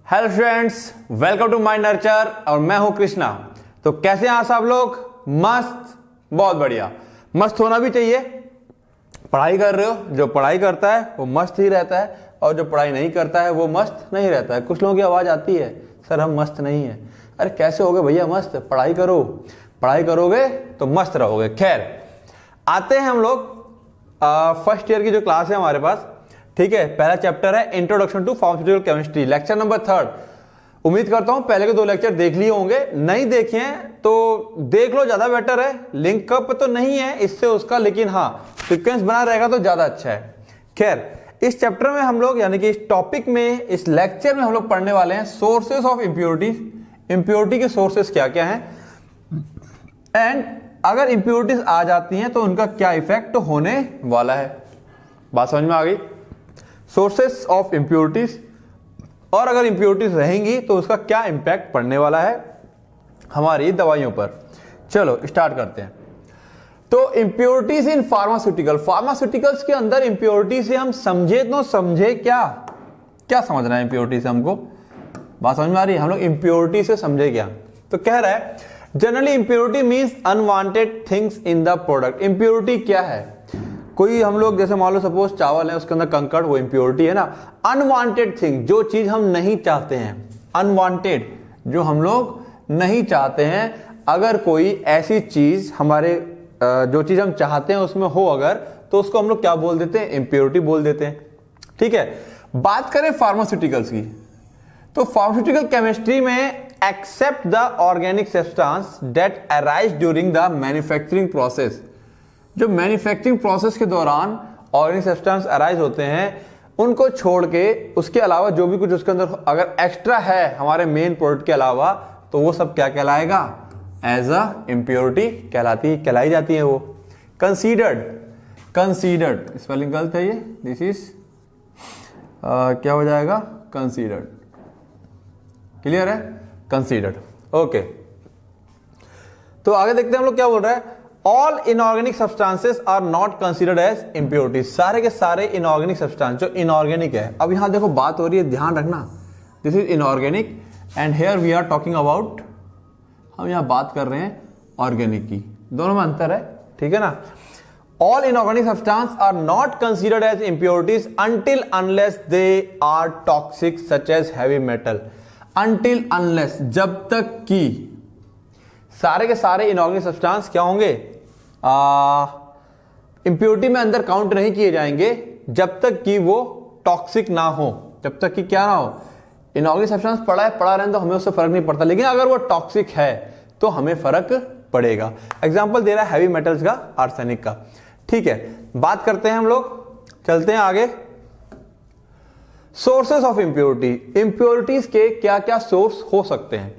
Hello students, welcome to my nurture और मैं हूं कृष्णा। तो कैसे हैं आप सब लोग? मस्त, बहुत बढ़िया। मस्त होना भी चाहिए। पढ़ाई कर रहे हो, जो पढ़ाई करता है वो मस्त ही रहता है और जो पढ़ाई नहीं करता है वो मस्त नहीं रहता है। कुछ लोगों की आवाज आती है, सर हम मस्त नहीं है। अरे कैसे होगे भैया मस्त? पढ़ाई करो, पढ़ाई करोगे तो मस्त रहोगे। खैर, आते हैं हम लोग फर्स्ट ईयर की जो क्लास है हमारे पास। ठीक है, पहला चैप्टर है introduction to pharmaceutical chemistry, lecture number 3। उम्मीद करता हूं पहले के 2 लेक्चर देख लिए होंगे। नहीं देखे हैं तो देख लो, ज्यादा बेटर है। लिंक अप तो नहीं है इससे उसका, लेकिन हाँ सीक्वेंस बना रहेगा तो ज्यादा अच्छा है। खैर, इस चैप्टर में हम लोग यानी कि इस टॉपिक में, इस लेक्चर में हम लोग पढ़ने वाले हैं सोर्सेस ऑफ इम्प्योरिटीज। इम्प्योरिटी के सोर्सेस क्या क्या हैं एंड अगर इम्प्योरिटीज आ जाती हैं तो उनका क्या इफेक्ट होने वाला है। बात समझ में आ गई? सोर्सेस ऑफ इम्प्योरिटीज, और अगर इम्प्योरिटीज रहेंगी तो उसका क्या इंपैक्ट पड़ने वाला है हमारी दवाइयों पर। चलो स्टार्ट करते हैं। तो इम्प्योरिटीज इन फार्मास्यूटिकल, फार्मास्यूटिकल्स के अंदर इम्प्योरिटी से हम समझे तो समझे क्या क्या समझना है इम्प्योरिटी से हमको? बात समझ में आ रही है? हम लोग इम्प्योरिटी से समझे क्या? तो कह रहा है generally impurity means unwanted things in the product. Impurity क्या है? कोई हम लोग जैसे मान लो सपोज चावल है, उसके अंदर कंकड़, वो इम्प्योरिटी है ना। अनवांटेड थिंग, जो चीज हम नहीं चाहते हैं, अनवांटेड जो हम लोग नहीं चाहते हैं, अगर कोई ऐसी चीज हमारे जो चीज हम चाहते हैं उसमें हो अगर, तो उसको हम लोग क्या बोल देते हैं? इम्प्योरिटी बोल देते हैं। ठीक है, बात करें फार्मास्यूटिकल्स की, तो फार्मास्यूटिकल केमिस्ट्री में except the organic substance that arise during the manufacturing process, जो मैन्युफैक्चरिंग प्रोसेस के दौरान ऑर्गेनिक सब्सटेंस अराइज होते हैं, उनको छोड़ के उसके अलावा जो भी कुछ उसके अंदर अगर एक्स्ट्रा है हमारे मेन प्रोडक्ट के अलावा, तो वो सब क्या कहलाएगा? एज अ इम्प्योरिटी कहलाई जाती है वो। कंसीडर्ड, कंसीडर्ड स्पेलिंग गलत है ये, दिस इज क्या हो जाएगा? कंसीडर्ड। क्लियर है? कंसीडर्ड। ओके, तो आगे देखते हैं हम लोग क्या बोल रहा है। All inorganic substances are not considered as impurities. सारे के सारे इनऑर्गेनिक सब्सटेंस जो इनऑर्गेनिक है, अब यहां देखो बात हो रही है, ध्यान रखना, this is inorganic and here we are talking about, हम यहां बात कर रहे हैं ऑर्गेनिक की। दोनों में अंतर है, ठीक है ना। All inorganic substance are not considered as impurities until unless they are toxic such as heavy metal. Until unless, जब तक कि सारे के सारे इनऑर्गेनिक सब्सटेंस क्या होंगे? इम्प्योरिटी में अंदर काउंट नहीं किए जाएंगे जब तक कि वो टॉक्सिक ना हो, जब तक कि क्या ना हो। इनऑर्गेनिक सब्सटेंस पड़ा है, पड़ा रहने तो हमें उससे फर्क नहीं पड़ता, लेकिन अगर वो टॉक्सिक है तो हमें फर्क पड़ेगा। एग्जाम्पल दे रहा है हैवी मेटल्स का, आर्सेनिक का। ठीक है, बात करते हैं हम लोग, चलते हैं आगे। सोर्सेस ऑफ इम्प्योरिटी, इम्प्योरिटीज के क्या क्या सोर्स हो सकते हैं?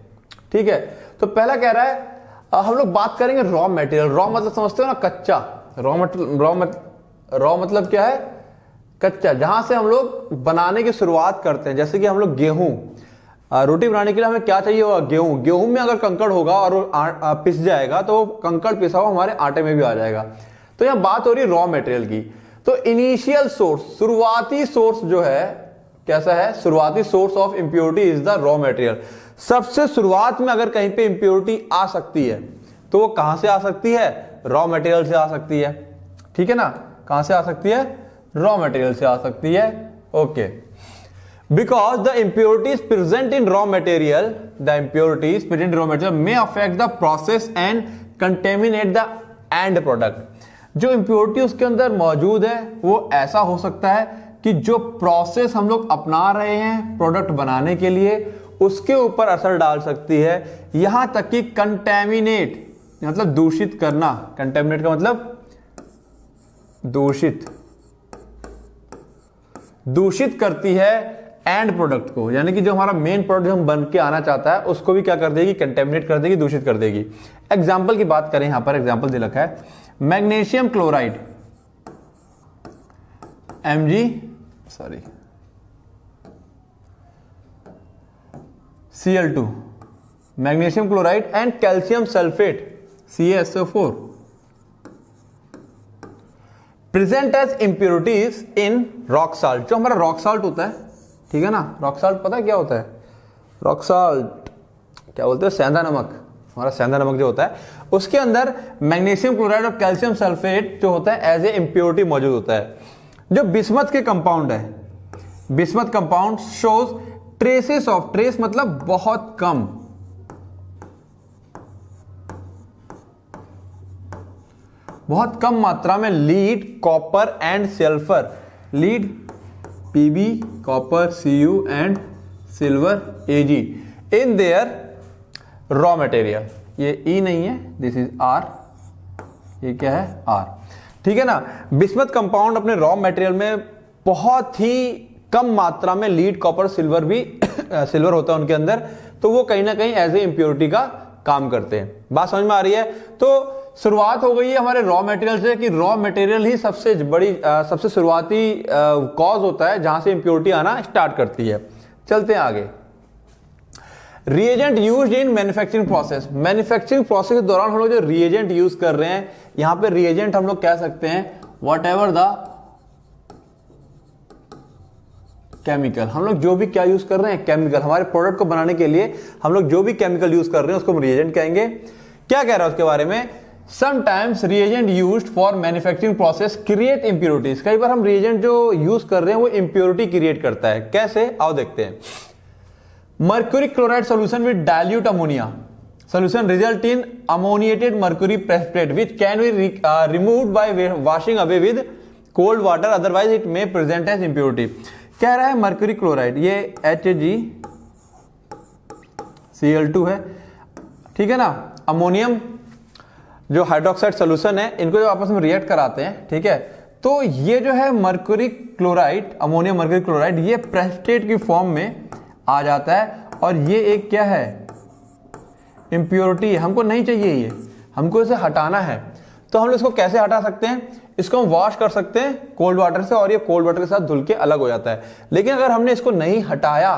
ठीक है, तो पहला कह रहा है हम लोग बात करेंगे रॉ मटेरियल। रॉ मतलब समझते हो ना, कच्चा। रॉ मतलब क्या है? कच्चा, जहां से हम लोग बनाने की शुरुआत करते हैं। जैसे कि हम लोग गेहूं, रोटी बनाने के लिए हमें क्या चाहिए होगा? गेहूं। गेहूं में अगर कंकड़ होगा और वो पिस जाएगा तो वो कंकड़ पिसा हुआ हमारे आटे में भी आ जाएगा। तो यहां बात हो रही है रॉ मटेरियल की। तो इनिशियल सोर्स, शुरुआती सोर्स जो है कैसा है? शुरुआती source of impurity is the raw material. सबसे शुरुआत में अगर कहीं पे इम्प्योरिटी आ सकती है तो वो कहां से आ सकती है? रॉ मटेरियल से आ सकती है। ठीक है ना, कहां से आ सकती है? रॉ मटेरियल से आ सकती है। Okay, because the impurities present in raw material, the impurities present in raw material may affect the process and contaminate the end product. जो इम्प्योरिटी उसके अंदर मौजूद है वो ऐसा हो सकता है कि जो प्रोसेस हम लोग अपना रहे हैं प्रोडक्ट बनाने के लिए, उसके ऊपर असर डाल सकती है। यहां तक कि कंटेमिनेट मतलब दूषित करना। कंटेमिनेट का मतलब दूषित, दूषित करती है एंड प्रोडक्ट को, यानी कि जो हमारा मेन प्रोडक्ट हम बन के आना चाहता है उसको भी क्या कर देगी? कंटेमिनेट कर देगी, दूषित कर देगी। एग्जाम्पल की बात करें, यहां पर एग्जाम्पल दे रखा है magnesium chloride, Cl2, magnesium chloride and calcium sulphate CaSO4 present as impurities in rock salt. जो हमारा रॉक साल्ट होता है, ठीक है ना, रॉक साल्ट पता है क्या होता है? रॉक सॉल्ट क्या बोलते हैं, सेंधा नमक, हमारा सेंधा नमक जो होता है उसके अंदर मैग्नीशियम क्लोराइड और कैल्शियम सल्फेट जो होता है एज ए इम्प्योरिटी मौजूद होता है। जो बिस्मथ के कंपाउंड है, bismuth compound shows traces of, trace मतलब बहुत कम, बहुत कम मात्रा में lead, copper and sulphur, lead Pb, copper Cu and silver Ag in their raw material. ये E नहीं है, दिस इज R, ये क्या है R, ठीक है ना। बिस्मथ कंपाउंड अपने रॉ मटेरियल में बहुत ही कम मात्रा में लीड, कॉपर, सिल्वर भी सिल्वर होता है उनके अंदर, तो वो कहीं ना कहीं एज ए इम्प्योरिटी का काम करते हैं। बात समझ में आ रही है। तो शुरुआत हो गई है हमारे रॉ मटेरियल से कि रॉ मटेरियल ही सबसे बड़ी सबसे शुरुआती कॉज होता है जहां से इंप्योरिटी आना स्टार्ट करती है। चलते हैं आगे। Reagent used in manufacturing process, manufacturing process के दौरान हम लोग जो रिएजेंट यूज कर रहे हैं, यहां पे रिएजेंट हम लोग कह सकते हैं वॉट एवर द केमिकल, हम लोग जो भी क्या यूज कर रहे हैं केमिकल, हमारे प्रोडक्ट को बनाने के लिए हम लोग जो भी केमिकल यूज कर रहे हैं उसको हम रिएजेंट कहेंगे। क्या कह रहा है उसके बारे में, sometimes reagent used for manufacturing process create impurities, कई बार हम रिएजेंट जो यूज कर रहे हैं वो इंप्योरिटी क्रिएट करता है। कैसे, आओ देखते हैं। Mercury chloride solution with dilute ammonia solution result in ammoniated mercury precipitate which can be removed by washing away with cold water, otherwise it may present as impurity। कह रहा है मर्क्यूरी क्लोराइड, ये HgCl2 है, ठीक है ना। Ammonium जो hydroxide solution है, इनको जो आपस में रिएक्ट कराते हैं, ठीक है, तो ये जो है mercury chloride, ammonium mercury chloride, ये प्रेसिपिटेट की फॉर्म में आ जाता है और ये एक क्या है, इंप्योरिटी है, हमको नहीं चाहिए ये, हमको इसे हटाना है। तो हम लोग इसको कैसे हटा सकते हैं, इसको हम वॉश कर सकते हैं कोल्ड वाटर से और ये कोल्ड वाटर के साथ धुल के अलग हो जाता है। लेकिन अगर हमने इसको नहीं हटाया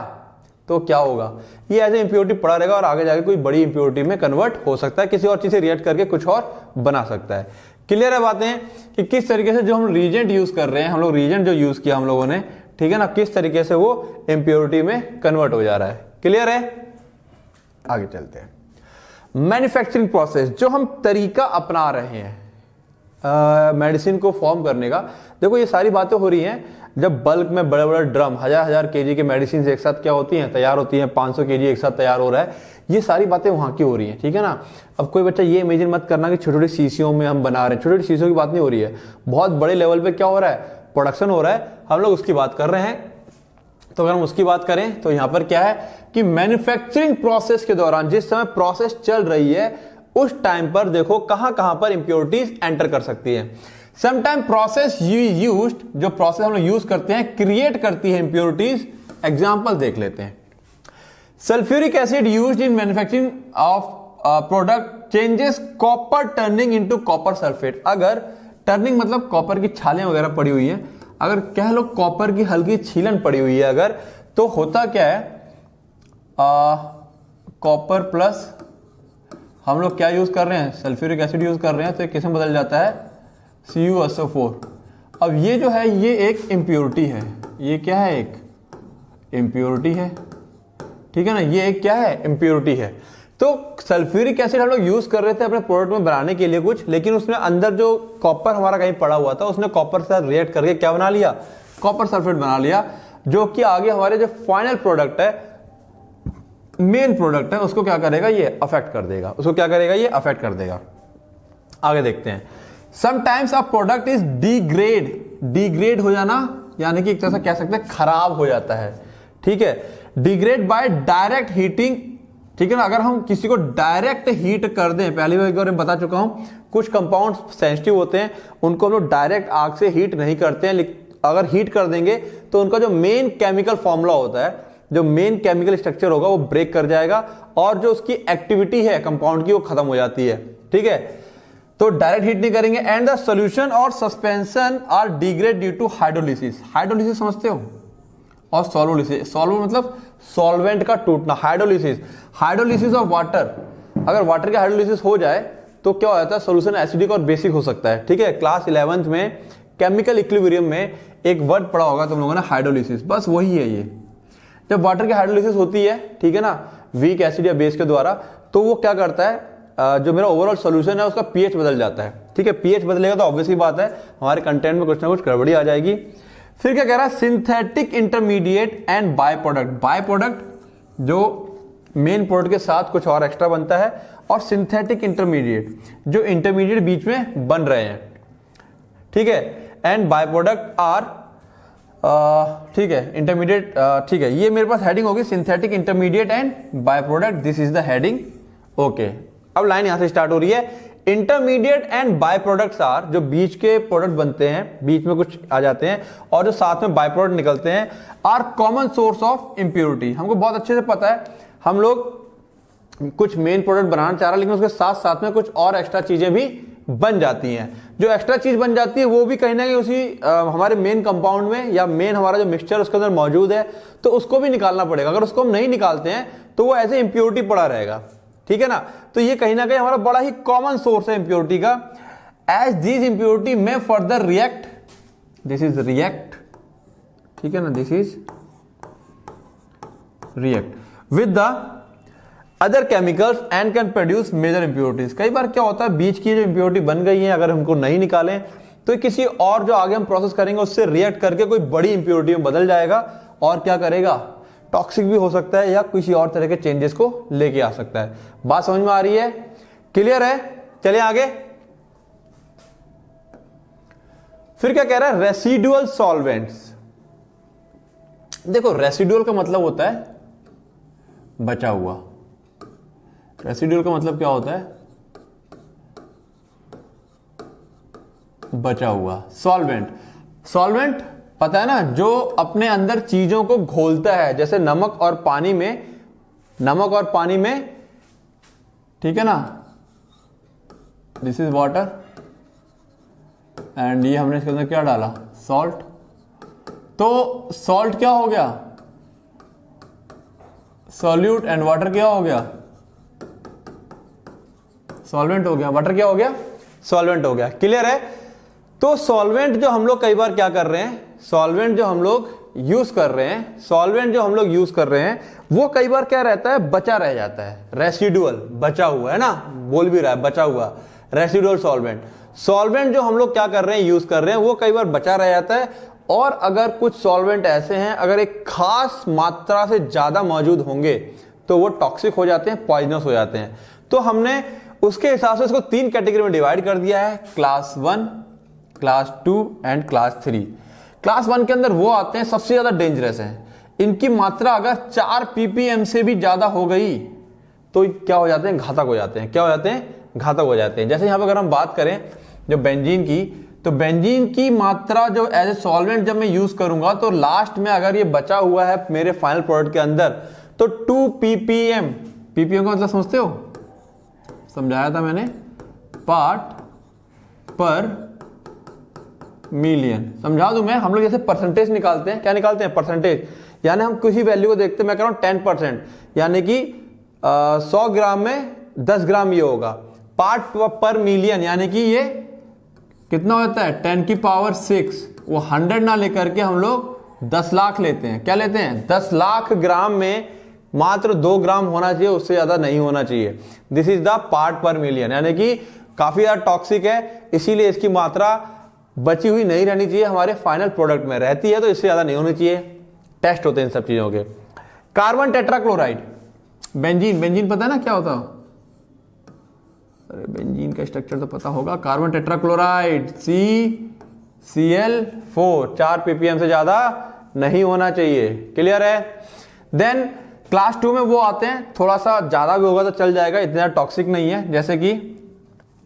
तो क्या होगा, ये एज ए इंप्योरिटी पड़ा रहेगा और आगे जाके कोई बड़ी इंप्योरिटी में कन्वर्ट हो सकता है, किसी और चीज से रिएक्ट करके कुछ और बना सकता है। क्लियर है बातें कि किस तरीके से जो हम रिएजेंट यूज कर रहे हैं, हम लोग रिएजेंट जो यूज किया हम लोगों ने, ठीक है ना, किस तरीके से वो इंप्योरिटी में कन्वर्ट हो जा रहा है। क्लियर है, आगे चलते हैं। मैन्युफैक्चरिंग प्रोसेस, जो हम तरीका अपना रहे हैं मेडिसिन को फॉर्म करने का, देखो ये सारी बातें हो रही हैं जब बल्क में बड़े बड़े ड्रम 1000 केजी के मेडिसिन एक साथ क्या होती हैं, तैयार होती हैं, 500 केजी एक साथ तैयार हो रहा है, ये सारी बातें वहां की हो रही हैं, ठीक है ना। अब कोई बच्चा ये इमेजिन मत करना कि छोटी छोटी शीशियों में हम बना रहे हैं, छोटी छोटी शीशियों की बात नहीं हो रही है, बहुत बड़े लेवल पे क्या हो रहा है, प्रोडक्शन हो रहा है, हम लोग उसकी बात कर रहे हैं। तो अगर हम उसकी बात करें तो यहां पर क्या है कि मैन्युफैक्चरिंग प्रोसेस के दौरान जिस समय प्रोसेस चल रही है उस टाइम पर देखो कहां कहां पर इंप्योरिटीज एंटर कर सकती है। समटाइम प्रोसेस यूज्ड, जो प्रोसेस हम लोग यूज करते हैं, क्रिएट करती है इंप्योरिटीज। एग्जांपल देख लेते हैं। Sulphuric acid used in manufacturing of product changes copper turning into copper sulphate. अगर टर्निंग मतलब कॉपर की छालें वगैरह पड़ी हुई है, अगर कह लो कॉपर की हल्की छीलन पड़ी हुई है अगर, तो होता क्या है, कॉपर प्लस हम लोग क्या यूज कर रहे हैं, सल्फ्यूरिक एसिड यूज कर रहे हैं, तो किस में बदल जाता है, CuSO4। अब ये जो है ये एक इंप्योरिटी है, ये क्या है, एक इंप्योरिटी है, ठीक है ना, ये एक क्या है, इंप्योरिटी है। तो सल्फ्यूरिक एसिड हम लोग यूज कर रहे थे अपने प्रोडक्ट में बनाने के लिए कुछ, लेकिन उसमें अंदर जो कॉपर हमारा कहीं पड़ा हुआ था, उसने कॉपर से रिएक्ट करके क्या बना लिया, कॉपर सल्फेट बना लिया, जो कि आगे हमारे जो फाइनल प्रोडक्ट है, मेन प्रोडक्ट है, उसको क्या करेगा, ये अफेक्ट कर देगा, उसको क्या करेगा, ये अफेक्ट कर देगा। आगे देखते हैं। Sometimes a product is degrade, degrade हो जाना यानी कि एक तरह से कह सकते हैं खराब हो जाता है, ठीक है, डिग्रेड बाय डायरेक्ट हीटिंग, ठीक है ना। अगर हम किसी को डायरेक्ट हीट कर दें, पहली बार बता चुका हूं, कुछ कंपाउंड सेंसिटिव होते हैं, उनको हम लोग डायरेक्ट आग से हीट नहीं करते हैं, अगर हीट कर देंगे तो उनका जो मेन केमिकल फॉर्मूला होता है, जो मेन केमिकल स्ट्रक्चर होगा वो ब्रेक कर जाएगा और जो उसकी एक्टिविटी है कंपाउंड की वो खत्म हो जाती है, ठीक है। तो डायरेक्ट हीट नहीं करेंगे। एंड द सॉल्यूशन और suspension are degrade due to hydrolysis, hydrolysis समझते हो, और सॉल्वोलिसिस, सॉल्वो मतलब सॉल्वेंट का टूटना, हाइड्रोलिसिस, हाइड्रोलिसिस ऑफ वाटर, अगर वाटर का हाइड्रोलिसिस हो जाए तो क्या हो जाता है, सॉल्यूशन एसिडिक और बेसिक हो सकता है, ठीक है। क्लास 11th में केमिकल इक्विलिब्रियम में एक वर्ड पढ़ा होगा तुम लोगों ने, हाइड्रोलिसिस, बस वही है ये। जब वाटर की हाइड्रोलिसिस होती है, ठीक है ना, वीक एसिड या बेस के द्वारा, तो वो क्या करता है, जो मेरा ओवरऑल सॉल्यूशन है उसका पीएच बदल जाता है, ठीक है। पीएच बदलेगा तो ऑब्वियसली बात है हमारे कंटेंट में कुछ ना कुछ गड़बड़ी आ जाएगी। फिर क्या कह रहा है, synthetic intermediate and by product. By product जो मेन प्रोडक्ट के साथ कुछ और एक्स्ट्रा बनता है, और सिंथेटिक इंटरमीडिएट जो इंटरमीडिएट बीच में बन रहे हैं, ठीक है। एंड बाय प्रोडक्ट आर, ठीक है, इंटरमीडिएट, ठीक है, ये मेरे पास हेडिंग होगी synthetic intermediate and by product, this is the heading, okay. अब लाइन यहां से स्टार्ट हो रही है, intermediate and by products are, जो बीच के प्रोडक्ट बनते हैं, बीच में कुछ आ जाते हैं और जो साथ में बाय प्रोडक्ट निकलते हैं, are common source of impurity. हमको बहुत अच्छे से पता है, हम लोग कुछ मेन प्रोडक्ट बनाना चाह रहे हैं, लेकिन उसके साथ साथ में कुछ और एक्स्ट्रा चीजें भी बन जाती हैं। जो एक्स्ट्रा चीज बन जाती है वो भी कहीं ना कहीं उसी हमारे मेन कंपाउंड में या मेन हमारा जो मिक्सचर उसके अंदर मौजूद है, तो उसको भी निकालना पड़ेगा। अगर उसको हम नहीं निकालते हैं तो वो ऐसे इंप्योरिटी पड़ा रहेगा, ठीक है ना। तो ये कहीं ना कहीं हमारा बड़ा ही कॉमन सोर्स है इंप्योरिटी का। एज दिस इंप्योरिटी में further react, this is react, ठीक है ना, this is react with the other chemicals and can produce major impurities. कई बार क्या होता है, बीच की जो इंप्योरिटी बन गई है अगर हमको नहीं निकालें तो किसी और जो आगे हम प्रोसेस करेंगे उससे रिएक्ट करके कोई बड़ी इंप्योरिटी में बदल जाएगा, और क्या करेगा, टॉक्सिक भी हो सकता है या किसी और तरह के चेंजेस को लेके आ सकता है। बात समझ में आ रही है, क्लियर है? चलिए आगे। फिर क्या कह रहा है, रेसिडुअल सॉल्वेंट्स। देखो रेसिडुअल का मतलब होता है बचा हुआ। रेसिडुअल का मतलब क्या होता है, बचा हुआ। सॉल्वेंट, सॉल्वेंट पता है ना, जो अपने अंदर चीजों को घोलता है, जैसे नमक और पानी में, नमक और पानी में, ठीक है ना, दिस इज वाटर एंड ये हमने इसके अंदर क्या डाला, सॉल्ट। तो सॉल्ट क्या हो गया, सॉल्यूट, एंड वाटर क्या हो गया, सॉल्वेंट हो गया। वाटर क्या हो गया, सॉल्वेंट हो गया। क्लियर है? तो सॉल्वेंट जो हम लोग कई बार क्या कर रहे हैं, सॉल्वेंट जो हम लोग यूज कर रहे हैं, सॉल्वेंट जो हम लोग यूज कर रहे हैं वो कई बार क्या रहता है, बचा रह जाता है। रेसिडुअल, बचा हुआ है ना, बोल भी रहा है बचा हुआ, रेसिडुअल सॉल्वेंट। सॉल्वेंट जो हम लोग क्या कर रहे हैं, यूज कर रहे हैं, वो कई बार बचा रह जाता है। और अगर कुछ सॉल्वेंट ऐसे हैं, अगर एक खास मात्रा से ज्यादा मौजूद होंगे तो वो टॉक्सिक हो जाते हैं, पॉइजनस हो जाते हैं। तो हमने उसके हिसाब से इसको 3 कैटेगरी में डिवाइड कर दिया है, class 1, class 2 and class 3। Class 1 के अंदर वो आते हैं सबसे ज्यादा डेंजरस हैं। इनकी मात्रा अगर 4 ppm से भी ज्यादा हो गई तो क्या हो जाते हैं, घातक हो जाते हैं। क्या हो जाते हैं, घातक हो जाते हैं। जैसे यहां पर अगर हम बात करें जो बेंजीन की, तो बेंजीन की मात्रा जो एज ए सॉल्वेंट जब मैं यूज करूंगा तो लास्ट में अगर ये बचा हुआ है मेरे फाइनल प्रोडक्ट के अंदर तो 2 ppm, ppm का मतलब समझते हो, समझाया था मैंने, पार्ट पर मिलियन। समझा दूं मैं, हम लोग जैसे परसेंटेज निकालते हैं, क्या निकालते हैं, परसेंटेज, यानी हम किसी वैल्यू को देखते हैं, मैं कह रहा हूं 10%, यानी कि 100 ग्राम में 10 ग्राम ये होगा। पार्ट पर मिलियन यानी कि ये कितना होता है, 10 की पावर 6। वो 100 ना लेकर के हम लोग 10 लाख लेते हैं। क्या लेते हैं, 10 लाख ग्राम में मात्र 2 ग्राम होना चाहिए, उससे ज्यादा नहीं होना चाहिए। दिस इज द पार्ट पर मिलियन, यानी कि काफी ज्यादा टॉक्सिक है, इसीलिए इसकी मात्रा बची हुई नहीं रहनी चाहिए, हमारे फाइनल प्रोडक्ट में रहती है तो इससे ज्यादा नहीं होनी चाहिए। टेस्ट होते हैं इन सब चीजों के। कार्बन टेट्राक्लोराइड, बेंजीन, बेंजीन पता है ना क्या होता है, अरे बेंजीन का स्ट्रक्चर तो पता होगा। कार्बन टेट्राक्लोराइड CCl4, 4 ppm से ज्यादा नहीं होना चाहिए। क्लियर है? देन क्लास 2 में वो आते हैं, थोड़ा सा ज्यादा भी होगा तो चल जाएगा, इतना टॉक्सिक नहीं है। जैसे कि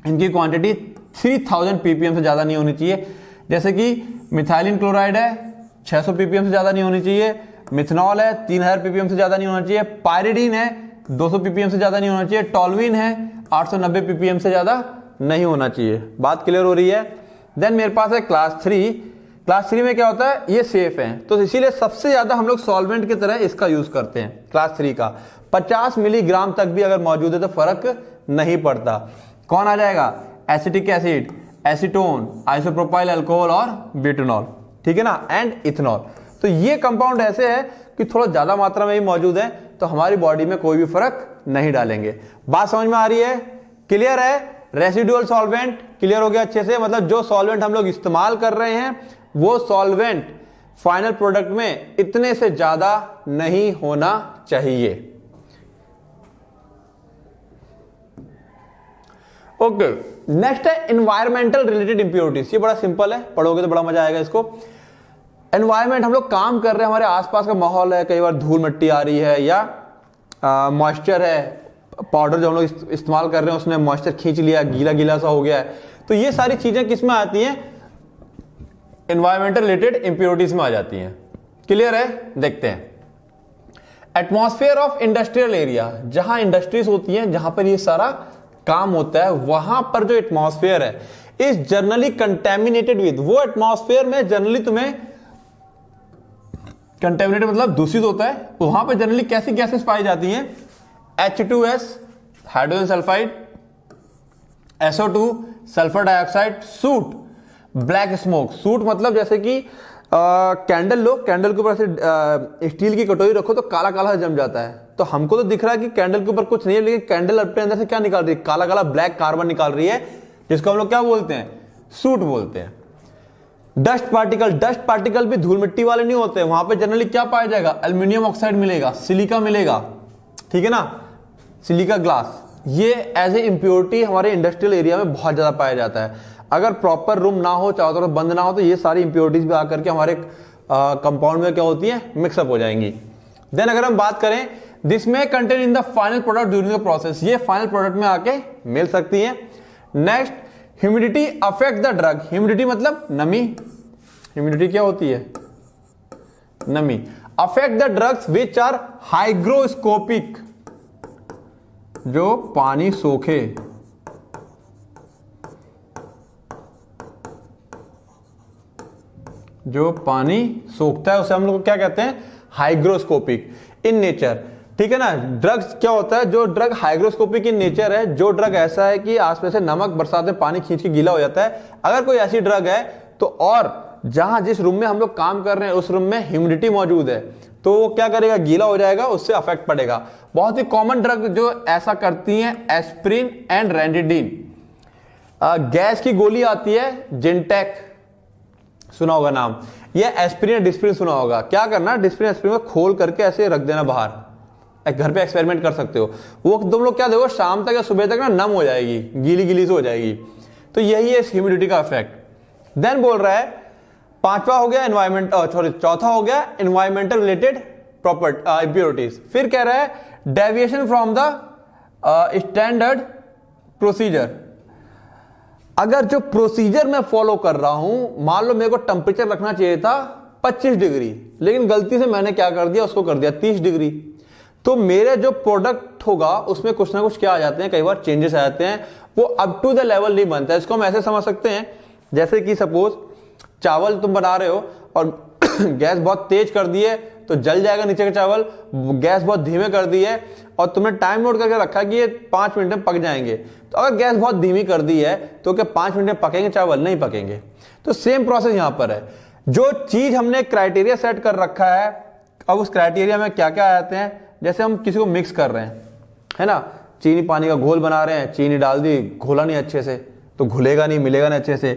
इनकी क्वांटिटी 3000 ppm से ज्यादा नहीं होनी चाहिए। जैसे कि मिथाइलिन क्लोराइड है, 600 ppm से ज्यादा नहीं होनी चाहिए। मिथनॉल है, 3000 ppm से ज्यादा नहीं होना चाहिए। पायरिडीन है, 200 ppm से ज्यादा नहीं होना चाहिए। टॉल्विन है, 890 ppm से ज्यादा नहीं होना चाहिए। बात क्लियर हो रही है? देन मेरे पास है क्लास 3। क्लास 3 में क्या होता है, ये सेफ है, तो इसीलिए सबसे ज्यादा हम लोग सॉल्वेंट की तरह इसका यूज करते हैं। क्लास 3 का 50 मिलीग्राम तक भी अगर मौजूद है तो फर्क नहीं पड़ता। कौन आ जाएगा, acetic acid, acetone, isopropyl alcohol और ब्यूटेनॉल, ठीक है ना, एंड इथेनॉल। तो ये कंपाउंड ऐसे है कि थोड़ा ज्यादा मात्रा में भी मौजूद है तो हमारी बॉडी में कोई भी फर्क नहीं डालेंगे। बात समझ में आ रही है? क्लियर है? रेसिडुअल सॉल्वेंट क्लियर हो गया अच्छे से, मतलब जो सॉल्वेंट हम लोग इस्तेमाल कर रहे हैं वो सॉल्वेंट फाइनल प्रोडक्ट में इतने से ज्यादा नहीं होना चाहिए। ओके, नेक्स्ट है एनवायरमेंटल रिलेटेड इंप्योरिटीज। ये बड़ा सिंपल है, पढ़ोगे तो बड़ा मजा आएगा इसको। एनवायरमेंट, हम लोग काम कर रहे हैं, हमारे आसपास का माहौल है, कई बार धूल मिट्टी आ रही है या मॉइस्चर है, पाउडर जो हम लोग इस्तेमाल कर रहे हैं उसने मॉइस्चर खींच लिया, गीला गीला सा हो गया है, तो ये सारी चीजें किस में आती हैं? एनवायरमेंटल रिलेटेड इंप्योरिटीज में आ जाती हैं। क्लियर है? देखते हैं। एटमॉस्फेयर ऑफ इंडस्ट्रियल एरिया, जहां इंडस्ट्रीज होती हैं, जहां पर ये सारा काम होता है, वहां पर जो एटमॉस्फेयर है इज जनरली कंटेमिनेटेड विद, वो एटमॉस्फेयर में जनरली तुम्हें कंटेमिनेटेड मतलब दूषित होता है, वहां पर जनरली कैसी गैसेस पाई जाती हैं? H2S hydrogen sulphide, SO2 sulphur dioxide, suit black smoke. Suit मतलब जैसे कि कैंडल लो, कैंडल के ऊपर से स्टील की कटोरी रखो तो काला काला जम जाता है, तो हमको तो दिख रहा है कि कैंडल के ऊपर कुछ नहीं है, लेकिन कैंडल अपने अंदर से क्या निकाल रही है? काला काला ब्लैक कार्बन निकाल रही है, जिसको हम लोग क्या बोलते हैं? सूट बोलते हैं। डस्ट पार्टिकल, डस्ट पार्टिकल भी धूल मिट्टी वाले नहीं होते, वहां पे जनरली क्या पाया जाएगा? एल्यूमिनियम ऑक्साइड मिलेगा, सिलिका मिलेगा, ठीक है ना, सिलिका ग्लास। ये एज ए इंप्योरिटी हमारे इंडस्ट्रियल एरिया में बहुत ज्यादा पाया जाता है। अगर प्रॉपर रूम ना हो, चारों तरफ बंद ना हो, तो ये सारी इंप्योरिटीज भी आकर के हमारे कंपाउंड में क्या होती है? मिक्सअप हो जाएंगी। देन अगर हम बात करें दिस में contain in the final product during the process, ये फाइनल प्रोडक्ट में आके मिल सकती है। Next, humidity affect the drug. Humidity मतलब नमी, ह्यूमिडिटी क्या होती है? नमी। Affect the drugs which are hygroscopic, जो पानी सोखे, जो पानी सोखता है उसे हम लोग क्या कहते हैं? हाइग्रोस्कोपिक इन नेचर, ठीक है ना। ड्रग्स क्या होता है? जो ड्रग हाइग्रोस्कोपिक इन नेचर है, जो ड्रग ऐसा है कि आसपास से नमक बरसात में पानी खींच के गीला हो जाता है, अगर कोई ऐसी ड्रग है तो, और जहां जिस रूम में हम लोग काम कर रहे हैं उस रूम में ह्यूमिडिटी मौजूद है, तो वो क्या करेगा? गीला हो जाएगा, उससे अफेक्ट पड़ेगा। बहुत ही कॉमन ड्रग जो ऐसा करती हैं एस्प्रिन एंड रेंडिडिन। गैस की गोली आती है जिनटेक, सुना होगा नाम, ये एस्प्रिन डिस्प्रिन सुना होगा। क्या करना? डिस्प्रिन एस्प्रिन को खोल करके ऐसे रख देना बाहर, घर पे एक्सपेरिमेंट कर सकते हो। वो तुम लोग क्या देखो, शाम तक या सुबह तक ना नम हो जाएगी, गीली गीली से हो जाएगी। तो यही है इस ह्यूमिडिटी का इफेक्ट। देन बोल रहा है पांचवा हो गया एनवायरमेंट, सॉरी चौथा हो गया एनवायरमेंटल रिलेटेड प्रॉपर्टी इंप्योरिटीज। फिर कह रहा है deviation from the standard procedure. अगर जो प्रोसीजर मैं फॉलो कर रहा हूं, मान लो मेरे को टेम्परेचर रखना चाहिए था 25 डिग्री, लेकिन गलती से मैंने क्या कर दिया, उसको कर दिया 30 डिग्री, तो मेरे जो प्रोडक्ट होगा उसमें कुछ ना कुछ क्या आ जाते हैं, कई बार चेंजेस आ जाते हैं, वो अप टू द लेवल नहीं बनता है। इसको हम ऐसे समझ सकते हैं जैसे कि सपोज चावल तुम बना रहे हो और गैस बहुत तेज कर दी है तो जल जाएगा नीचे का चावल, गैस बहुत धीमे कर दी है और तुमने टाइम नोट करके रखा है कि ये 5 मिनट में पक जाएंगे, तो अगर गैस बहुत धीमी कर दी है तो क्या 5 मिनट में पकेंगे चावल? नहीं पकेंगे। तो सेम प्रोसेस यहां पर है, जो चीज हमने क्राइटेरिया सेट कर रखा है, अब उस क्राइटेरिया में क्या क्या आते हैं, जैसे हम किसी को मिक्स कर रहे हैं, है ना, चीनी पानी का घोल बना रहे हैं, चीनी डाल दी, घोला नहीं अच्छे से तो घुलेगा नहीं, मिलेगा नहीं अच्छे से।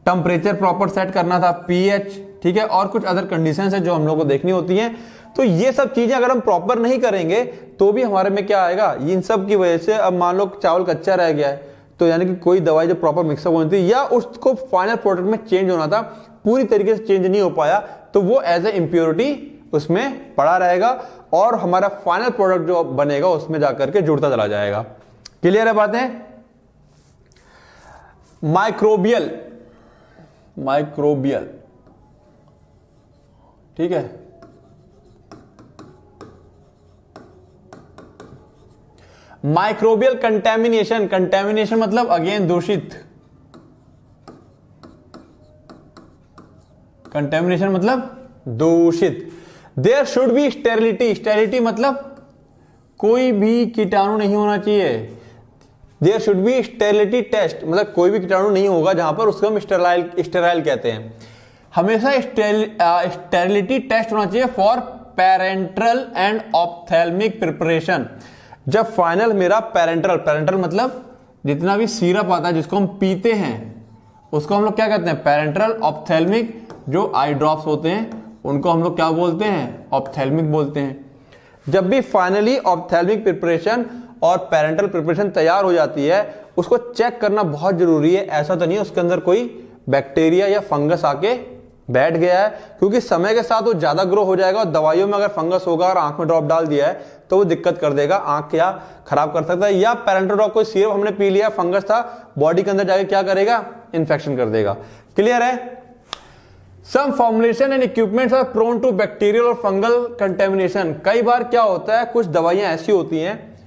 टेम्परेचर प्रॉपर सेट करना था, पीएच, ठीक है, और कुछ अदर कंडीशंस है जो हम लोग को देखनी होती हैं। तो ये सब चीजें अगर हम प्रॉपर नहीं करेंगे तो भी हमारे में क्या आएगा, इन सब की वजह से अब मान लो चावल कच्चा रह गया है, तो यानी कि कोई दवाई जो प्रॉपर मिक्सअप होनी थी या उसको फाइनल प्रोडक्ट में चेंज होना था, पूरी तरीके से चेंज नहीं हो पाया, तो वो एज ए इम्प्योरिटी उसमें पड़ा रहेगा और हमारा फाइनल प्रोडक्ट जो बनेगा उसमें जाकर के जुड़ता चला जाएगा। क्लियर है बातें? माइक्रोबियल, माइक्रोबियल, ठीक है, माइक्रोबियल कंटेमिनेशन। कंटेमिनेशन मतलब अगेन दूषित, कंटेमिनेशन मतलब दूषित। There should be sterility, sterility मतलब कोई भी कीटाणु नहीं होना चाहिए। There should be sterility test, मतलब कोई भी कीटाणु नहीं होगा जहां पर, उसको हम स्टेराइल कहते हैं। हमेशा स्टेरिलिटी टेस्ट होना चाहिए for parenteral and ophthalmic preparation. जब फाइनल मेरा पेरेंट्रल मतलब जितना भी सिरप आता है जिसको हम पीते हैं उसको हम लोग क्या कहते हैं, पेरेंट्रल। ऑप्थेल्मिक जो आई ड्रॉप्स होते हैं उनको हम लोग क्या बोलते हैं, ऑप्थेल्मिक बोलते हैं। जब भी फाइनली ऑप्थेल्मिक प्रिपरेशन और पेरेंटल प्रिपरेशन तैयार हो जाती है उसको चेक करना बहुत जरूरी है। ऐसा तो नहीं है उसके अंदर कोई बैक्टीरिया या फंगस आके बैठ गया है, क्योंकि समय के साथ वो ज्यादा ग्रो हो जाएगा और दवाइयों में अगर फंगस होगा और आंख में ड्रॉप डाल दिया है तो वो दिक्कत कर देगा, आंख क्या खराब कर सकता है। या पेरेंटल ड्रॉप कोई सिरप हमने पी लिया, फंगस था, बॉडी के अंदर जाके क्या करेगा, इन्फेक्शन कर देगा। क्लियर है? Some formulation and equipments are prone to bacterial और फंगल कंटेमिनेशन। कई बार क्या होता है, कुछ दवाइयां ऐसी होती हैं,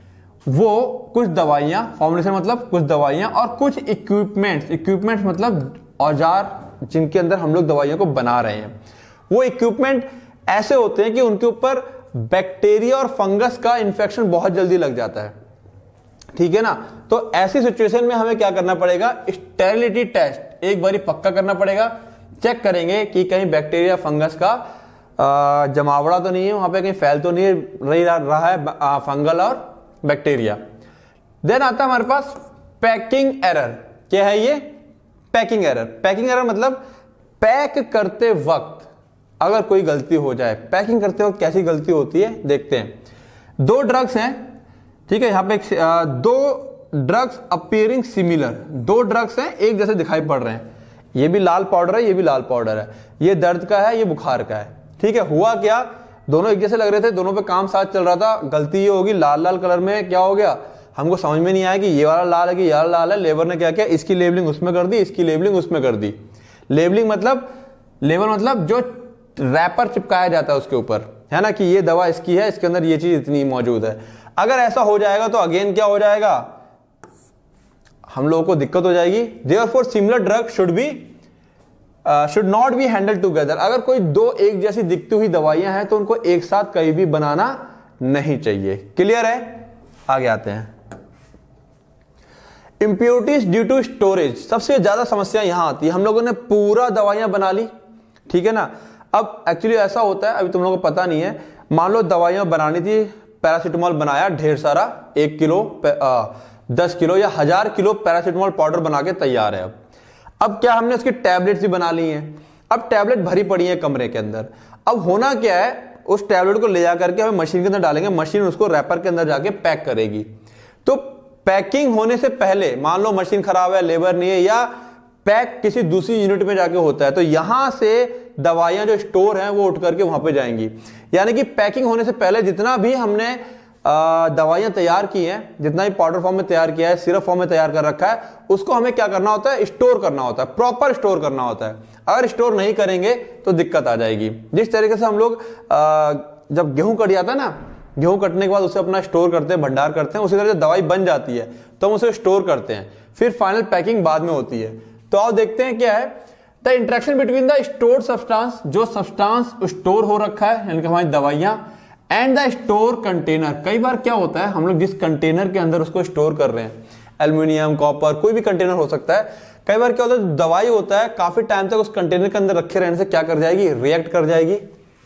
वो कुछ दवाइयां, फॉर्मुलेशन मतलब कुछ दवाइयां, और कुछ इक्विपमेंट्स मतलब औजार जिनके अंदर हम लोग दवाइयों को बना रहे हैं, वो इक्विपमेंट ऐसे होते हैं कि उनके ऊपर बैक्टीरिया और फंगस का इन्फेक्शन बहुत जल्दी लग जाता है। ठीक है ना? तो ऐसी सिचुएशन में हमें क्या करना पड़ेगा, स्टेरिलिटी टेस्ट एक बारी पक्का करना पड़ेगा। चेक करेंगे कि कहीं बैक्टीरिया फंगस का जमावड़ा तो नहीं है वहां पे, कहीं फैल तो नहीं रहा है फंगल और बैक्टीरिया। देन आता है हमारे पास पैकिंग एरर। क्या है ये? पैकिंग एरर मतलब पैक करते वक्त अगर कोई गलती हो जाए। पैकिंग करते वक्त कैसी गलती होती है देखते हैं। दो ड्रग्स हैं, ठीक है, यहां पे दो ड्रग्स अपीयरिंग सिमिलर, दो ड्रग्स हैं एक जैसे दिखाई पड़ रहे हैं, ये भी लाल पाउडर है, ये भी लाल पाउडर है, ये दर्द का है, ये बुखार का है। ठीक है, हुआ क्या, दोनों एक जैसे लग रहे थे, दोनों पे काम साथ चल रहा था, गलती ये होगी लाल लाल कलर में क्या हो गया, हमको समझ में नहीं आया कि ये वाला लाल है कि ये वाला लाल है। लेबर ने क्या किया, इसकी लेबलिंग उसमें कर दी, इसकी लेबलिंग उसमें कर दी। लेबलिंग मतलब, लेबल मतलब जो रैपर चिपकाया जाता है उसके ऊपर, है ना, कि ये दवा इसकी है, इसके अंदर ये चीज इतनी मौजूद है। अगर ऐसा हो जाएगा तो अगेन क्या हो जाएगा, हम लोगों को दिक्कत हो जाएगी। Therefore similar drug should not be handle together. अगर कोई दो एक जैसी दिखती हुई दवाइयां हैं तो उनको एक साथ कहीं भी बनाना नहीं चाहिए। क्लियर है? आगे आते हैं। इंप्योरिटीज ड्यू टू स्टोरेज, सबसे ज्यादा समस्या यहां आती है। हम लोगों ने पूरा दवाइयां बना ली, ठीक है ना, अब एक्चुअली ऐसा होता है, अभी तुम लोगों को पता नहीं है, मान लो दवाइयां बनानी थी, पैरासिटामोल बनाया ढेर सारा, 1 किलो 10 किलो या 1000 किलो पैरासिटामोल पाउडर बना के तैयार है। अब क्या हमने उसकी टैबलेट्स भी बना ली हैं, अब टैबलेट भरी पड़ी है कमरे के अंदर। अब होना क्या है, उस टैबलेट को ले जाकर के हमें मशीन के अंदर डालेंगे, मशीन उसको रैपर के अंदर जाके पैक करेगी। तो पैकिंग होने से पहले मान लो मशीन खराब है, लेबर नहीं है, या पैक किसी दूसरी यूनिट में जाके होता है, तो यहां से दवाइयां जो स्टोर हैं वो उठ करके वहां पे जाएंगी। यानी कि पैकिंग होने से पहले जितना भी हमने दवाइयां तैयार की हैं, जितना भी पाउडर फॉर्म में तैयार किया है, सिरप फॉर्म में तैयार कर रखा है, उसको हमें क्या करना होता है, स्टोर करना होता है, प्रॉपर स्टोर करना होता है। अगर स्टोर नहीं करेंगे तो दिक्कत आ जाएगी। जिस तरीके से हम लोग जब गेहूं कट जाता है ना, गेहूं कटने के बाद उसे अपना स्टोर करते हैं, भंडार करते हैं, उसी तरह से दवाई बन जाती है तो हम उसे स्टोर करते हैं, फिर फाइनल पैकिंग बाद में होती है। तो आओ देखते हैं क्या है the interaction between the stored substance, जो सब्सटेंस स्टोर हो रखा है यानी कि हमारी दवाइयां, एंड द स्टोर कंटेनर। कई बार क्या होता है, हम लोग जिस कंटेनर के अंदर उसको स्टोर कर रहे हैं, एल्यूमिनियम, कॉपर, कोई भी कंटेनर हो सकता है, कई बार क्या होता है, दवाई होता है काफी टाइम तक उस कंटेनर के अंदर रखे रहने से क्या कर जाएगी, रिएक्ट कर जाएगी।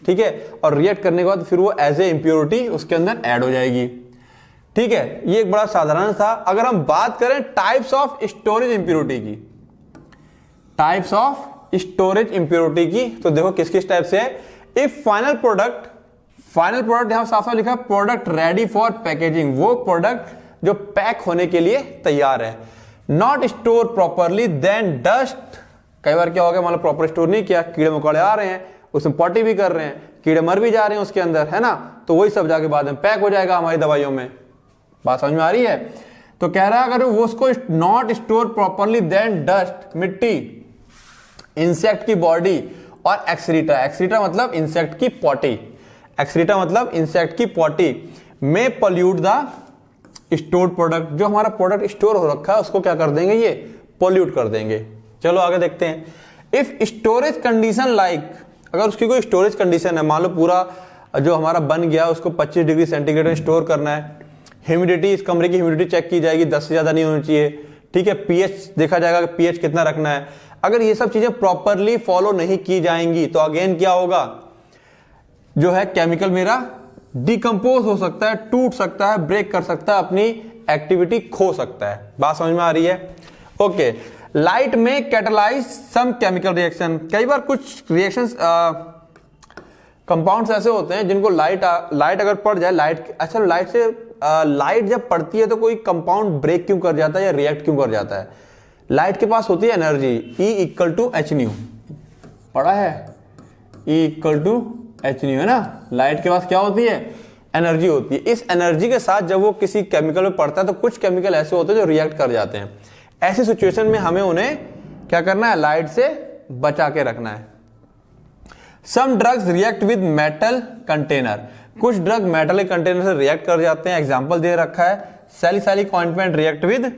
ठीक है, और रिएक्ट करने के बाद फिर वो एज ए इंप्योरिटी उसके अंदर ऐड हो जाएगी। ठीक है, ये एक बड़ा साधारण था। अगर हम बात करें टाइप्स ऑफ स्टोरेज इंप्योरिटी की, टाइप्स ऑफ स्टोरेज इंप्योरिटी की, तो देखो किस किस टाइप से है। इफ फाइनल प्रोडक्ट यहां साफ साफ लिखा है, प्रोडक्ट रेडी फॉर पैकेजिंग, वो प्रोडक्ट जो पैक होने के लिए तैयार है। Not store properly then dust, कई बार क्या हो गया, मतलब प्रॉपर स्टोर नहीं किया, कीड़े मकोड़े आ रहे हैं, उसमें पॉटी भी कर रहे हैं, कीड़े मर भी जा रहे हैं उसके अंदर, है ना, तो वही सब जाके बाद में पैक हो जाएगा हमारी दवाइयों में। बात समझ में आ रही है? तो कह रहा है अगर वो उसको not store properly then dust, मिट्टी, इंसेक्ट की बॉडी और एक्सरीटा मतलब इंसेक्ट की पॉटी, एक्सरीटा मतलब इंसेक्ट की पॉटी में पोल्यूट द स्टोर्ड प्रोडक्ट, जो हमारा प्रोडक्ट स्टोर हो रखा है उसको क्या कर देंगे, ये पोल्यूट कर देंगे। चलो आगे देखते हैं। इफ स्टोरेज कंडीशन लाइक, अगर उसकी कोई स्टोरेज कंडीशन है, मान लो पूरा जो हमारा बन गया उसको 25 डिग्री सेंटीग्रेड में स्टोर करना है, ह्यूमिडिटी, इस कमरे की ह्यूमिडिटी चेक की जाएगी, 10 से ज्यादा नहीं होनी चाहिए। ठीक है, पीएच देखा जाएगा कि पीएच कितना रखना है। अगर ये सब चीजें प्रॉपरली फॉलो नहीं की जाएंगी तो अगेन क्या होगा, जो है केमिकल मेरा डिकम्पोज हो सकता है, टूट सकता है, ब्रेक कर सकता है, अपनी एक्टिविटी खो सकता है। बात समझ में आ रही है? ओके, लाइट में कैटालाइज सम केमिकल रिएक्शन। कई बार कुछ रिएक्शंस कंपाउंड्स ऐसे होते हैं जिनको लाइट अगर पड़ जाए, लाइट जब पड़ती है तो कोई कंपाउंड ब्रेक क्यों कर जाता है या रिएक्ट क्यों कर जाता है? लाइट के पास होती है एनर्जी E = h², पढ़ा है? E = h², है ना? लाइट के पास क्या होती है? एनर्जी होती है। इस एनर्जी के साथ जब वो किसी केमिकल में पड़ता है तो कुछ केमिकल ऐसे होते हैं जो रिएक्ट कर जाते हैं। ऐसी सिचुएशन में हमें उन्हें क्या करना है? लाइट से बचा के रखना है। Some drugs react with metal container. कुछ ड्रग मेटल के कंटेनर से रिएक्ट कर जाते हैं। एग्जांपल दे रखा है, salicylic ointment react with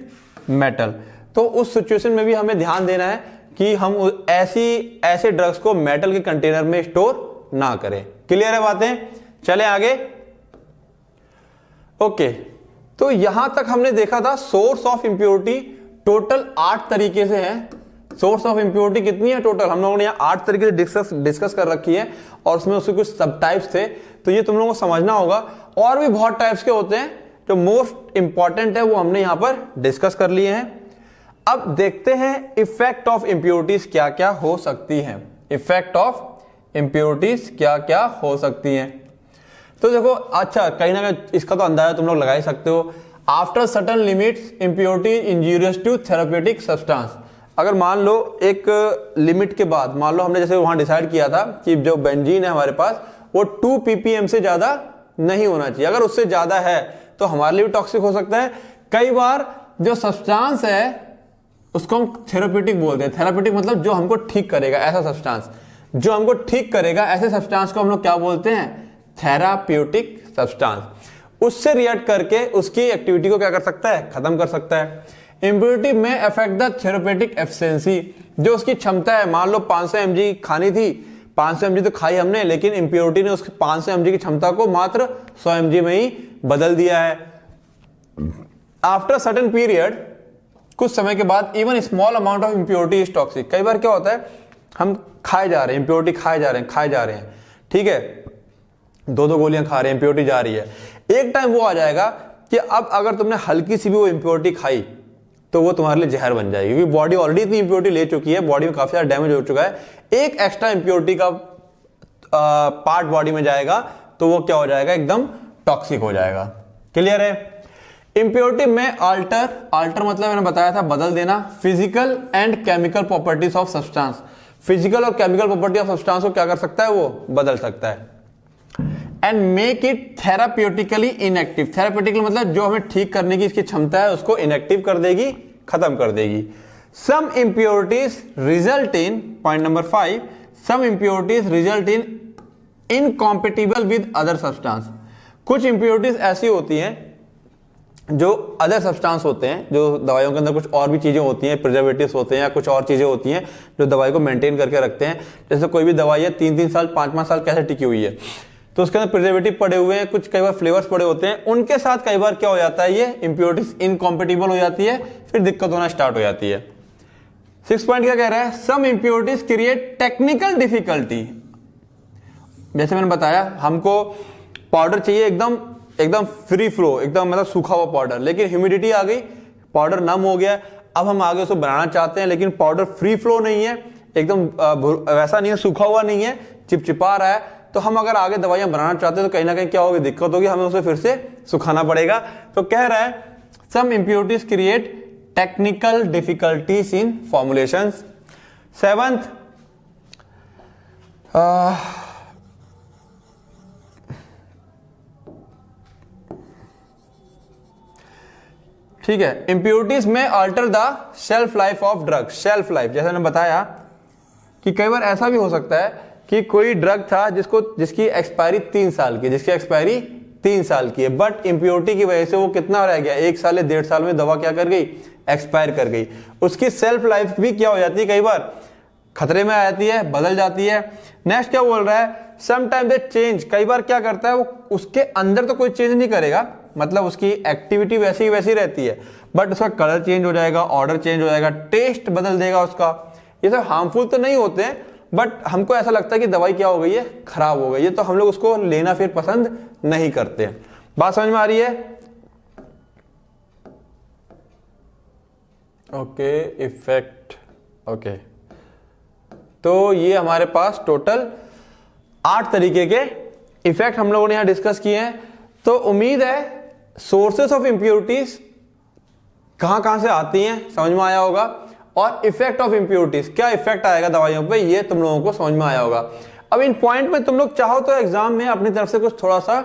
metal. तो उस सिचुएशन में भी हमें ध्यान देना है कि हम ऐसे ड्रग्स को मेटल के कंटेनर में स्टोर ना करें। क्लियर है बातें? चलें आगे। ओके, तो यहां तक हमने देखा था सोर्स ऑफ इंप्योरिटी टोटल 8 तरीके से है। सोर्स ऑफ इंप्योरिटी कितनी है टोटल? हम लोगों ने यहाँ 8 तरीके से डिस्कस कर रखी है और उसमें उसके कुछ सब टाइप्स थे, तो ये तुम लोगों को समझना होगा। और भी बहुत टाइप्स के होते हैं, जो मोस्ट इंपॉर्टेंट है वो हमने यहां पर डिस्कस कर लिए हैं। अब देखते हैं इफेक्ट ऑफ इंप्योरिटीज क्या क्या हो सकती है। इफेक्ट ऑफ इंप्योरिटीज क्या क्या हो सकती हैं? तो देखो, अच्छा कहीं ना कहीं इसका तो अंदाजा तुम लोग लगा ही सकते हो। After certain limits impurity injurious to therapeutic substance. अगर मान लो एक लिमिट के बाद, मान लो हमने जैसे वहां डिसाइड किया था कि जो बेंजीन है हमारे पास वो 2 ppm से ज्यादा नहीं होना चाहिए। अगर उससे ज्यादा है तो हमारे लिए भी टॉक्सिक हो सकता है। कई बार जो सब्सटेंस है उसको हम थेराप्यूटिक बोलते हैं। थेराप्यूटिक मतलब जो हमको ठीक करेगा, ऐसा सब्सटेंस जो हमको ठीक करेगा, ऐसे सब्सटेंस को हम लोग क्या बोलते हैं? Therapeutic substance. उससे रिएक्ट करके उसकी एक्टिविटी को क्या कर सकता है? खत्म कर सकता है। इंप्योरिटी में अफेक्ट द थेराप्यूटिक एफिशिएंसी। जो उसकी क्षमता है, मान लो 500 mg खानी थी, 500 mg तो खाई हमने, लेकिन इंप्योरिटी ने उसकी 500 mg की क्षमता को मात्र 100 mg में ही बदल दिया है। आफ्टर सर्टेन पीरियड, कुछ समय के बाद, even small amount of impurity is toxic. कई बार क्या होता है, हम खाए जा रहे हैं, इंप्योरिटी खाए जा रहे हैं, ठीक है, 2-2 गोलियां खा रहे हैं, इंप्योरिटी जा रही है। एक टाइम वो आ जाएगा कि अब अगर तुमने हल्की सी भी वो इंप्योरिटी खाई तो वो तुम्हारे लिए जहर बन जाएगी, क्योंकि बॉडी ऑलरेडी इतनी इंप्योरिटी ले चुकी है, बॉडी में काफी ज्यादा डैमेज हो चुका है। एक एक्स्ट्रा इंप्योरिटी का पार्ट बॉडी में जाएगा तो वो क्या हो जाएगा? एकदम टॉक्सिक हो जाएगा। क्लियर है? इंप्योरिटी में अल्टर मतलब मैंने बताया था बदल देना। Physical and chemical properties of substance. Physical और केमिकल प्रॉपर्टी ऑफ सब्सटेंस को क्या कर सकता है? वो बदल सकता है। And make it therapeutically inactive. Therapeutically मतलब जो हमें ठीक करने की इसकी क्षमता है उसको इनएक्टिव कर देगी, खत्म कर देगी। Some impurities result in, point number 5, some impurities result in incompatible with other substance. कुछ इंप्योरिटीज ऐसी होती हैं जो अदर सब्सटेंस होते हैं, जो दवाइयों के अंदर कुछ और भी चीजें होती हैं, प्रिजर्वेटिव्स होते हैं या कुछ और चीजें होती हैं जो दवाई को मेंटेन करके रखते हैं। जैसे कोई भी दवाई है 3-3 साल 5-5 साल कैसे टिकी हुई है, तो उसके अंदर प्रिजर्वेटिव पड़े हुए हैं, कुछ कई बार फ्लेवर्स पड़े होते हैं, उनके साथ कई बार क्या हो जाता है, ये इंप्योरिटीज इनकॉम्पेटिबल हो जाती है, फिर दिक्कत होना स्टार्ट हो जाती है। 6 पॉइंट क्या कह रहा है? Some impurities create technical difficulty. जैसे मैंने बताया, हमको पाउडर चाहिए एकदम फ्री फ्लो, एकदम मतलब सूखा हुआ पाउडर, लेकिन ह्यूमिडिटी आ गई, पाउडर नम हो गया। अब हम आगे उसको बनाना चाहते हैं, लेकिन पाउडर फ्री फ्लो नहीं है, एकदम वैसा नहीं है, सूखा हुआ नहीं है, चिपचिपा रहा है। तो हम अगर आगे दवाइयां बनाना चाहते हैं तो कहीं ना कहीं क्या होगी? दिक्कत होगी, हमें उसे फिर से सुखाना पड़ेगा। तो कह रहा है some impurities create technical difficulties in formulations. 7th, ठीक है, impurities may alter the shelf life of drug. Shelf life, जैसे मैंने बताया कि कई बार ऐसा भी हो सकता है कि कोई ड्रग था जिसकी एक्सपायरी 3 साल की है, बट इंप्योरिटी की वजह से वो कितना रह गया? 1 साल या 1.5 साल में दवा क्या कर गई? एक्सपायर कर गई। उसकी सेल्फ लाइफ भी क्या हो जाती है? कई बार खतरे में आ जाती है, बदल जाती है। नेक्स्ट क्या बोल रहा है? Sometime they change. कई बार क्या करता है वो, उसके अंदर तो कोई चेंज नहीं करेगा, मतलब उसकी एक्टिविटी वैसी वैसी रहती है, बट उसका कलर चेंज हो जाएगा, ऑर्डर चेंज हो जाएगा, टेस्ट बदल देगा उसका। ये सब हार्मफुल तो नहीं होते हैं, बट हमको ऐसा लगता है कि दवाई क्या हो गई है, खराब हो गई है, तो हम लोग उसको लेना फिर पसंद नहीं करते। बात समझ में आ रही है? Okay, effect. ओके, तो ये हमारे पास टोटल 8 तरीके के इफेक्ट हम लोगों ने यहां डिस्कस किए हैं। तो उम्मीद है सोर्सेस ऑफ इंप्योरिटीज कहां कहां से आती हैं समझ में आया होगा, और इफेक्ट ऑफ इंप्योरिटीज, क्या इफेक्ट आएगा दवाइयों पे, ये तुम लोगों को समझ में आया होगा। अब इन पॉइंट में तुम लोग चाहो तो एग्जाम में अपनी तरफ से कुछ थोड़ा सा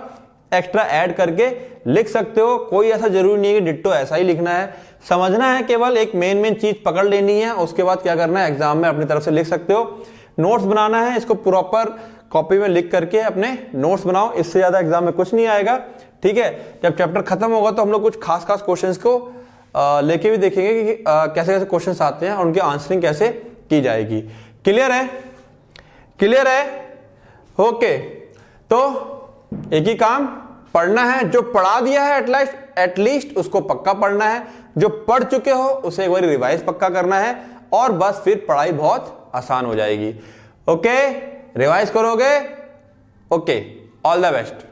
एक्स्ट्रा ऐड करके लिख सकते हो, कोई ऐसा जरूरी नहीं है कि डिट्टो ऐसा ही लिखना है, समझना है, केवल एक मेन चीज पकड़ लेनी है, उसके बाद क्या करना है एग्जाम में अपनी तरफ से लिख सकते हो। नोट्स बनाना है, इसको प्रॉपर कॉपी में लिख करके अपने नोट्स बनाओ, इससे ज्यादा एग्जाम में कुछ नहीं आएगा, ठीक है। जब चैप्टर खत्म होगा तो हम लोग कुछ खास क्वेश्चंस को लेके भी देखेंगे कि कैसे कैसे क्वेश्चंस आते हैं और उनकी आंसरिंग कैसे की जाएगी। क्लियर है? क्लियर है? ओके, तो एक ही काम पढ़ना है, जो पढ़ा दिया है एटलीस्ट उसको पक्का पढ़ना है, जो पढ़ चुके हो उसे एक बार रिवाइज पक्का करना है, और बस फिर पढ़ाई बहुत आसान हो जाएगी। ओके, रिवाइज करोगे? Okay, all the best.